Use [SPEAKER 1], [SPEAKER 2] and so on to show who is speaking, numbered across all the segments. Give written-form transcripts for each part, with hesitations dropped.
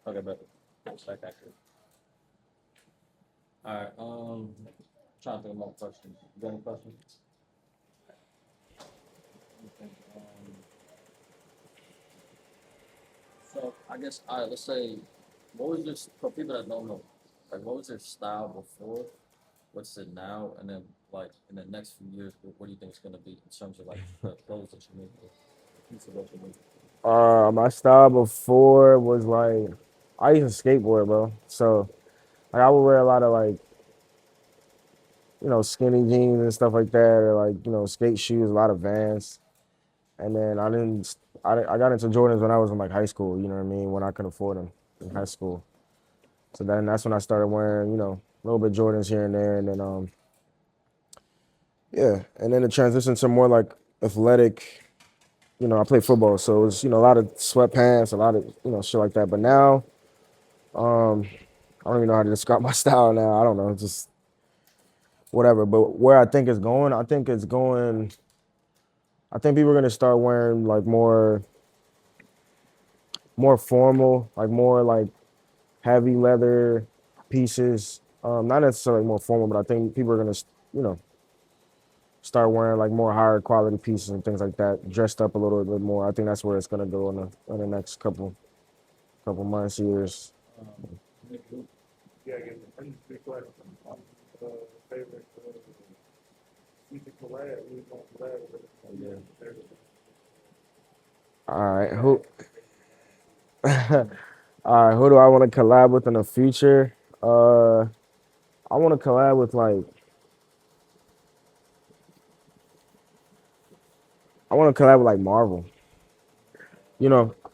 [SPEAKER 1] Okay, but it's like accurate. All right. Trying to think of more questions. You got any questions? Let me think. So I guess all right. Let's say, what was your for people that don't know, like what was your style before? What's it now? And then like in the next few years, what do you think it's gonna be in terms of like the clothes that you make, the piece of what you make?
[SPEAKER 2] My style before was like I used to skateboard, bro. So like I would wear a lot of like skinny jeans and stuff like that, or like skate shoes, a lot of Vans. And then I got into Jordans when I was in like high school. You know what I mean? When I could afford them in high school. So then that's when I started wearing a little bit Jordans here and there, and then yeah, and then it transitioned to more like athletic. I play football, so it was a lot of sweatpants, a lot of shit like that. But now, um, I don't even know how to describe my style now. I don't know, just whatever. But where I think it's going, I think it's going. I think people are gonna start wearing like more formal, like more like heavy leather pieces. Not necessarily more formal, but I think people are gonna you know start wearing like more higher quality pieces and things like that, dressed up a little bit more. I think that's where it's gonna go in the next couple months, years.
[SPEAKER 1] Nick,
[SPEAKER 3] Yeah, I guess I need to be quiet. Favorite music collab, we going collab with
[SPEAKER 1] oh, yeah.
[SPEAKER 3] favorite
[SPEAKER 2] All right,
[SPEAKER 3] collab.
[SPEAKER 2] who? All right, who do I want to collab with in the future? Uh, I want to collab with like I want to collab with like Marvel.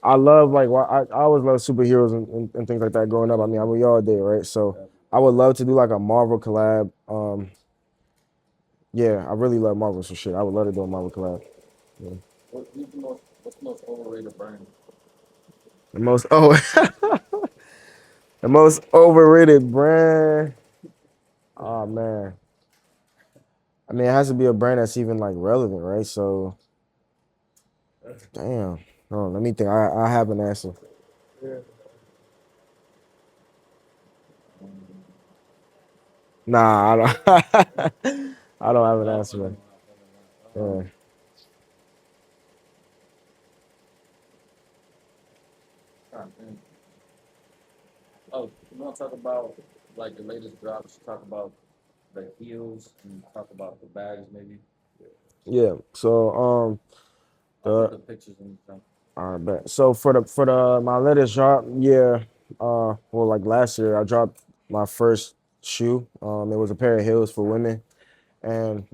[SPEAKER 2] I love like I always love superheroes and things like that growing up. I mean, we all did, right? So
[SPEAKER 1] Yeah.
[SPEAKER 2] I would love to do like a Marvel collab. Yeah, I really love Marvel, so shit. I would love to do a Marvel collab. Yeah.
[SPEAKER 1] What's the most overrated brand?
[SPEAKER 2] The most the most overrated brand. Oh man, I mean, it has to be a brand that's even like relevant, right? So damn. Oh, let me think. I have an answer.
[SPEAKER 3] Yeah,
[SPEAKER 1] Um,
[SPEAKER 2] Nah, I don't. I don't have an
[SPEAKER 1] no,
[SPEAKER 2] answer. Man.
[SPEAKER 1] never mind.
[SPEAKER 2] Yeah.
[SPEAKER 1] Trying to think. Oh, you want to talk about like the latest drops? Talk about the heels and talk about the bags, maybe.
[SPEAKER 2] Yeah. So
[SPEAKER 1] I'll put
[SPEAKER 2] the
[SPEAKER 1] the pictures in the
[SPEAKER 2] all right, bet. So for the my latest drop, yeah. Well, like last year, I dropped my first shoe. It was a pair of heels for women, and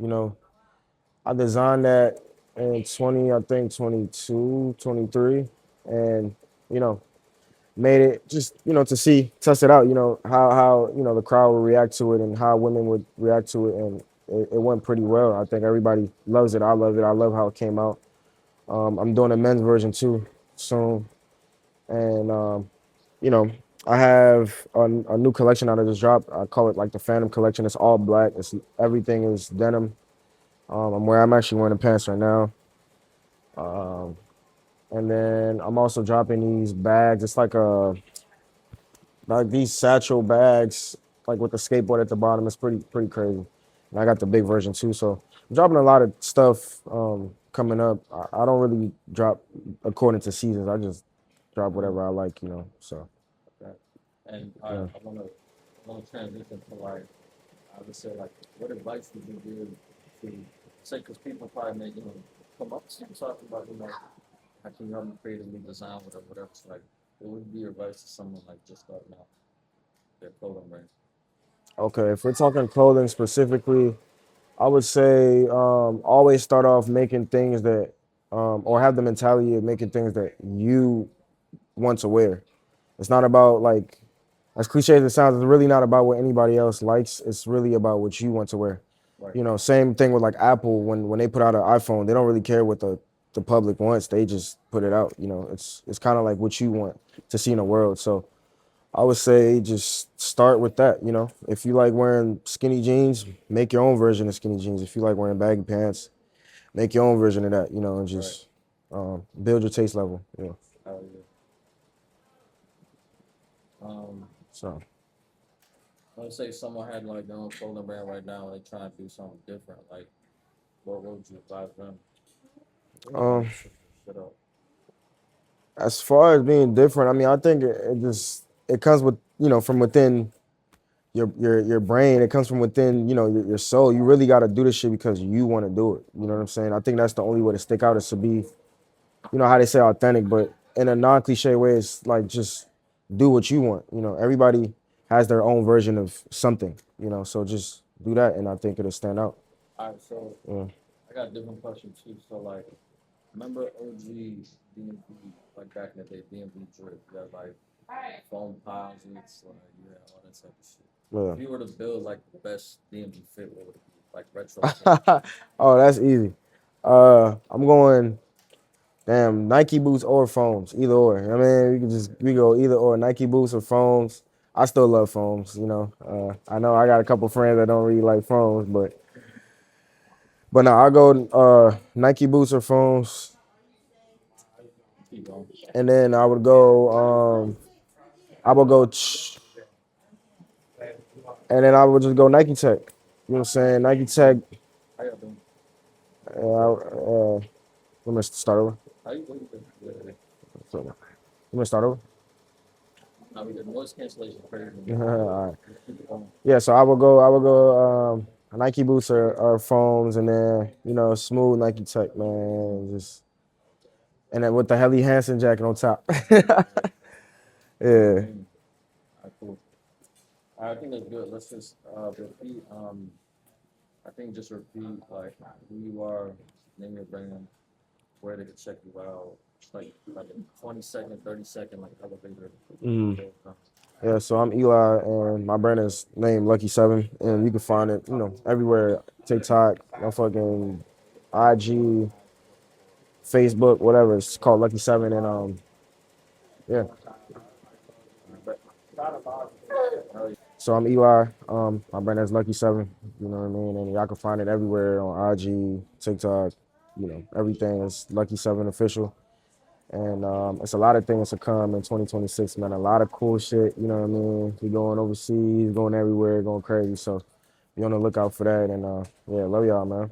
[SPEAKER 2] I designed that in 20, I think 22, 23, and you know, made it just to see test it out. How the crowd would react to it and how women would react to it, and it went pretty well. I think everybody loves it. I love it. I love how it came out. I'm doing a men's version too soon, and you know, I have a new collection out of this drop. I call it like the Phantom Collection. It's all black. It's everything is denim. I'm actually wearing the pants right now. Um, and then I'm also dropping these bags. It's like these satchel bags, like with the skateboard at the bottom. It's pretty crazy. And I got the big version too. So I'm dropping a lot of stuff coming up. I don't really drop according to seasons. I just drop
[SPEAKER 1] front.
[SPEAKER 2] whatever I like. So
[SPEAKER 1] Okay. And
[SPEAKER 2] yeah.
[SPEAKER 1] I want to transition to like I would say like what advice would you give to say because people probably may come up to you talking about how can you help me creatively design whatever. So like what would be your advice to someone like just starting out their clothing brand?
[SPEAKER 2] Okay, if we're talking clothing specifically, I would say always start off making things that, or have the mentality of making things that you want to wear. It's not about like, as cliche as it sounds, it's really not about what anybody else likes. It's really about what you want to wear.
[SPEAKER 1] Right.
[SPEAKER 2] Same thing with like Apple when they put out an iPhone, they don't really care what the public wants. They just put it out. It's kind of like what you want to see in the world. So I would say just start with that. If you like wearing skinny jeans, make your own version of skinny jeans. If you like wearing baggy pants, make your own version of that. And
[SPEAKER 1] Right.
[SPEAKER 2] just build your taste level.
[SPEAKER 1] Oh, yeah.
[SPEAKER 2] So
[SPEAKER 1] Let's say someone had like their own clothing brand right now, and they trying to do something different. Like, what would you advise them?
[SPEAKER 2] um,
[SPEAKER 1] Switch your shit up.
[SPEAKER 2] as far as being different, I mean, I think it just it comes with from within your brain. It comes from within your soul. You really got to do this shit because you want to do it. You know what I'm saying? I think that's the only way to stick out is to be, how they say authentic, but in a non-cliche way, it's like just do what you want. Everybody has their own version of something. So just do that, and I think it'll stand out.
[SPEAKER 1] All right, so
[SPEAKER 2] Yeah.
[SPEAKER 1] I got a different question too. So like, remember OG DMV, like back in the day, DMV drip, you had like foam posits, like yeah, all that type of shit.
[SPEAKER 2] Yeah.
[SPEAKER 1] If you were to build like the best DMV fit, what would it be? Like retro tech.
[SPEAKER 2] Oh, that's easy. I'm going. Damn, Nike boots or foams, either or. I mean, we go either or, Nike boots or foams. I still love foams. I know I got a couple friends that don't really like foams, but no, I go Nike boots or foams,
[SPEAKER 1] Keep going.
[SPEAKER 2] and then and then I would just go Nike Tech. You know what I'm saying? Nike Tech.
[SPEAKER 1] How y'all doing?
[SPEAKER 2] Let me start over.
[SPEAKER 1] How you doing? Yeah.
[SPEAKER 2] Let me start over.
[SPEAKER 1] I mean, the noise cancellation is crazy.
[SPEAKER 2] All right.
[SPEAKER 1] Keep it going.
[SPEAKER 2] Yeah, so I would go Nike boots or foams, and then smooth Nike Tech, man. And then with the Helly Hansen jacket on top. Yeah.
[SPEAKER 1] All right, cool. I think that's good. Let's just repeat. I think just repeat like who you are, name your brand, where they can check you out. It's like a 20-second, 30-second like elevator.
[SPEAKER 2] Mhm. Yeah, so I'm Eli, and my brand is named LuckySeven, and you can find it, everywhere. TikTok, my fucking IG, Facebook, whatever. It's called LuckySeven, and yeah. So I'm Eli. My brand is LuckySeven. You know what I mean, and y'all can find it everywhere on IG, TikTok, everything is LuckySeven official. And it's a lot of things to come in 2026, man. A lot of cool shit. You know what I mean? We going overseas, going everywhere, going crazy. So be on the lookout for that. And yeah, love y'all, man.